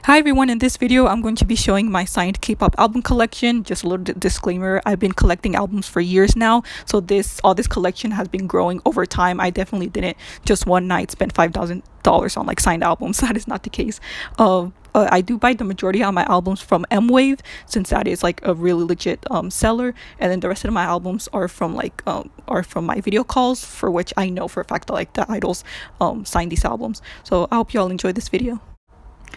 Hi everyone, in this video I'm going to be showing my signed K-pop album collection. Just a little disclaimer, I've been collecting albums for years now, so all this collection has been growing over time. I definitely didn't just one night spend $5,000 on like signed albums. That is not the case. I do buy the majority of my albums from M-Wave, since that is like a really legit seller, and then the rest of my albums are from my video calls, for which I know for a fact that like the idols sign these albums. So I hope you all enjoy this video.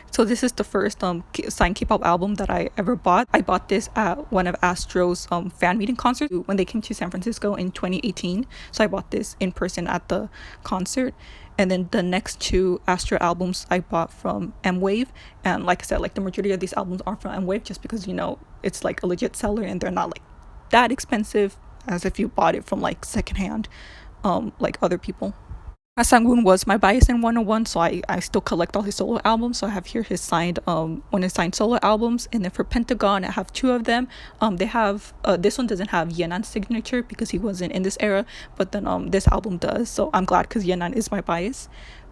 So this is the first signed K-pop album that I ever bought. I bought this at one of Astro's fan meeting concerts when they came to San Francisco in 2018. So I bought this in person at the concert. And then the next two Astro albums I bought from M-Wave. And like I said, like the majority of these albums are from M-Wave just because, you know, it's like a legit seller and they're not like that expensive as if you bought it from like secondhand, like other people. Sang was my bias in 101, so I still collect all his solo albums. So I have here his signed one of his signed solo albums, and then for Pentagon I have two of them. They have this one doesn't have Yenan's signature because he wasn't in this era, but then this album does, so I'm glad because Yenan is my bias.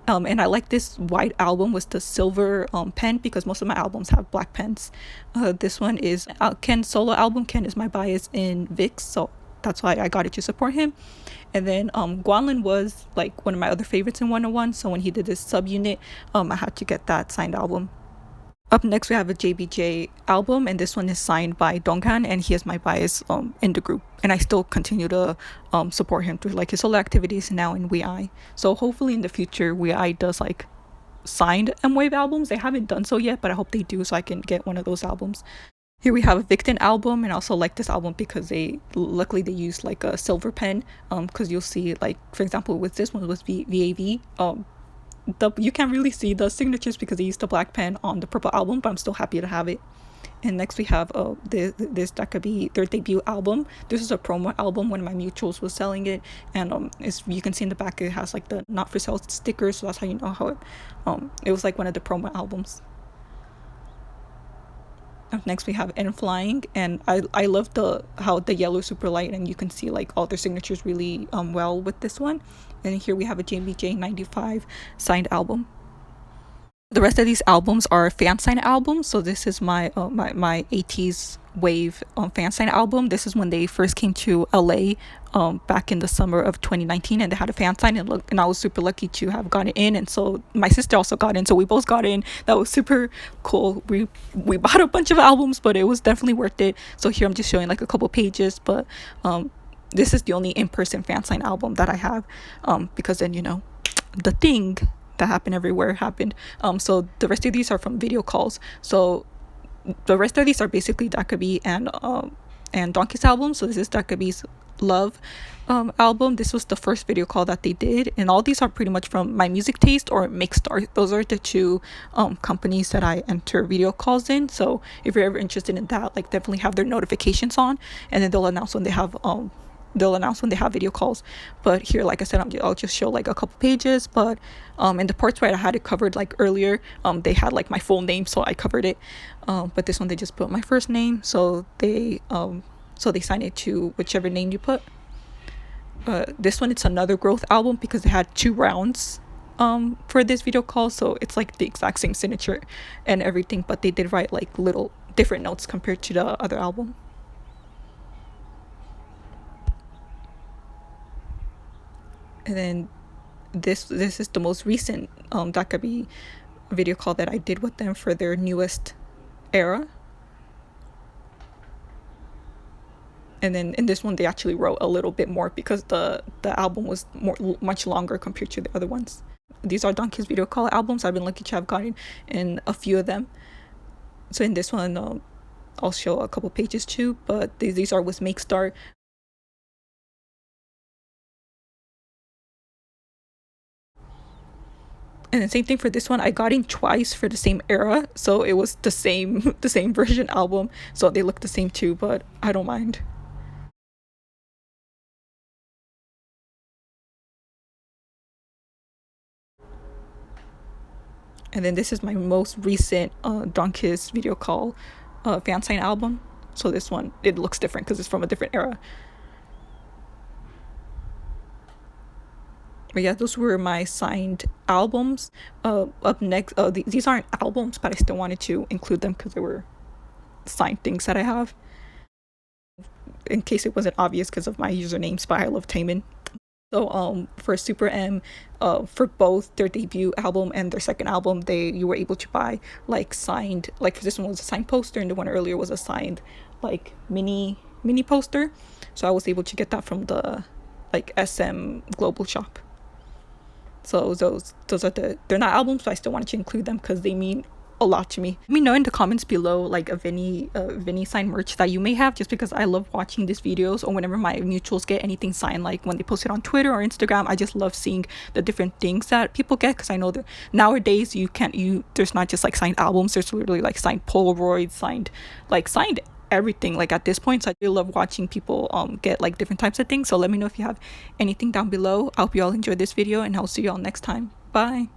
And I like this white album with the silver pen because most of my albums have black pens. This one is Ken's solo album. Ken is my bias in VIX, so that's why I got it to support him. And then Guanlin was like one of my other favorites in 101, so when he did this subunit, I had to get that signed album. Up next we have a JBJ album, and this one is signed by Donghan, and he is my bias in the group, and I still continue to support him through like his solo activities now in WeI. So hopefully in the future WeI does like signed M-Wave albums. They haven't done so yet, but I hope they do so I can get one of those albums. Here we have a Victon album, and I also like this album because they luckily they used like a silver pen, because you'll see like, for example, with this one was VAV, you can't really see the signatures because they used the black pen on the purple album, but I'm still happy to have it. And next we have this that could be their debut album. This is a promo album. One of my mutuals was selling it, and you can see in the back it has like the not for sale stickers, so that's how you know how it was like one of the promo albums. Up next we have N Flying, and I love how the yellow is super light and you can see like all their signatures really well with this one. And here we have a JBJ 95 signed album. The rest of these albums are fansign albums. So this is my 80s wave fansign album. This is when they first came to LA back in the summer of 2019, and they had a fansign, and I was super lucky to have gotten in, and so my sister also got in, so we both got in. That was super cool. We bought a bunch of albums, but it was definitely worth it. So here I'm just showing like a couple pages, but this is the only in-person fansign album that I have, because then, you know, the thing that happened everywhere happened. So the rest of these are from video calls. So the rest of these are basically Dakabi and Donkey's album. So this is Dakabi's Love album. This was the first video call that they did, and all these are pretty much from My Music Taste or Mixstar. Those are the two companies that I enter video calls in. So if you're ever interested in that, like definitely have their notifications on, and then they'll announce when they have video calls. But here, like I said, I'll just show like a couple pages, but in the parts where I had it covered like earlier, they had like my full name, so I covered it, but this one they just put my first name, so they sign it to whichever name you put. This one, it's another growth album because they had 2 rounds for this video call, so it's like the exact same signature and everything, but they did write like little different notes compared to the other album. And then this is the most recent Dakabi video call that I did with them for their newest era. And then in this one they actually wrote a little bit more because the album was much longer compared to the other ones. These are Donkey's video call albums. I've been lucky to have gotten in a few of them. So in this one I'll show a couple pages too, but these are with Makestar. And the same thing for this one, I got in twice for the same era, so it was the same version album, so they look the same too, but I don't mind. And then this is my most recent Donkiss video call fansign album. So this one, it looks different because it's from a different era. But yeah, those were my signed albums. Up next, these aren't albums, but I still wanted to include them because they were signed things that I have, in case it wasn't obvious because of my usernames. But I love Taemin. So for Super M, for both their debut album and their second album, you were able to buy like signed, like for this one was a signed poster and the one earlier was a signed like mini poster. So I was able to get that from the like SM Global shop. So those are they're not albums, but I still wanted to include them because they mean a lot to me. Let me know in the comments below like a Vinny signed merch that you may have, just because I love watching these videos, or whenever my mutuals get anything signed, like when they post it on Twitter or Instagram. I just love seeing the different things that people get, because I know that nowadays there's not just like signed albums, there's literally like signed Polaroids, signed everything like at this point. So I really love watching people get like different types of things. So let me know if you have anything down below. I hope you all enjoyed this video, and I'll see you all next time. Bye.